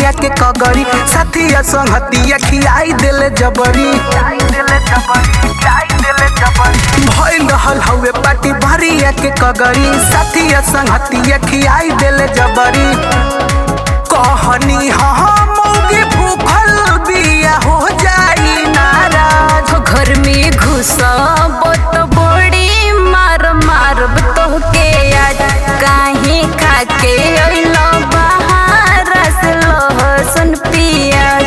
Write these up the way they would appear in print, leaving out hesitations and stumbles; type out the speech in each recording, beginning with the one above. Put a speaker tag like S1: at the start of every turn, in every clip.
S1: भरिया के कगरी साथिया संगतिया खियाई देले जबरी भइल रहल हवे पार्टी भरिया के कगरी साथिया संगतिया खियाई देले जबरी कहनी हम मौगी भूखल बिया हो जाई नाराज
S2: घर में घुसब तो बड़ी मार मारब तोहके आज काहे खाके अइलो बाहर से लहसुन पियाज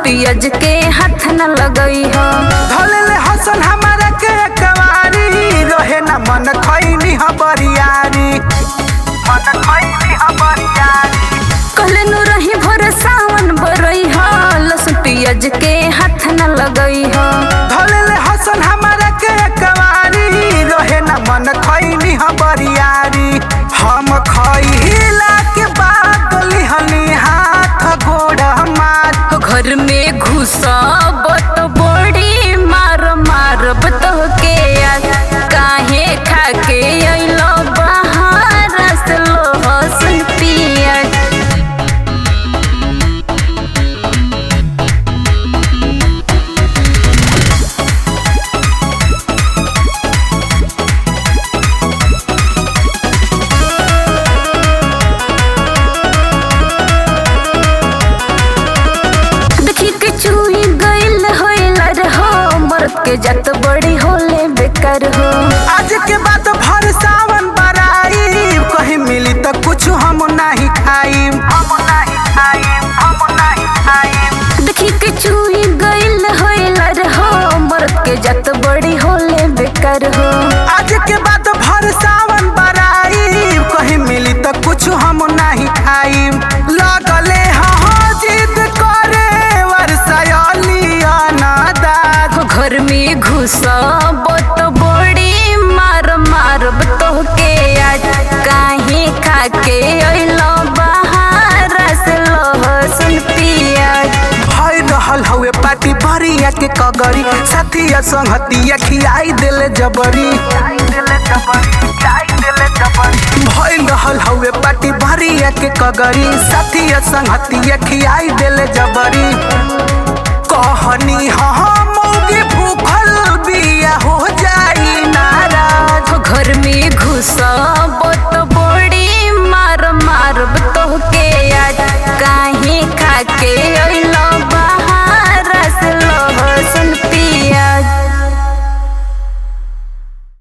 S2: पियाज के हाथ न लगई हो
S1: धले हसन हमारा के कवारी रहे न मन खैनी हबरियारी
S2: कहले नु रही भोर सावन बरई हो लस पियाज के हाथ न लगई हो
S1: धले हसन हमारा के कवारी रहे न मन खैनी हबरियारी हम खइला के बाद लिहनी हाथ गोड़ मार
S2: घर में घुसब तो बड़ी मार मारब तोहके आज काहे खाके अइलो बाहर से लहसुन पियाज के जत बड़ी होले बेकार हो
S1: आज के बाद भर सावन बराई कहीं मिली तो कुछ हम नहीं खाई
S2: देखी के चूही गइल होइलर हो मरद के जत बड़ी होले बेकार हो
S1: आज के बाद भर सावन बराई कहीं मिली तो कुछ हम नहीं खाई लगले हाँ जिद करे वर्षालिया नादाद
S2: घर में घुसब तो बड़ी मार मारब तोहके आज काहे खाके अइलो बाहर से लहसुन पियाज
S1: भइल रहल हवे पार्टी भरिया के कगरी साथिया संगतिया खियाई देले जबरी भइल रहल हवे पार्टी भरिया के कगरी साथिया संगतिया खियाई देले जबरी कहनी हम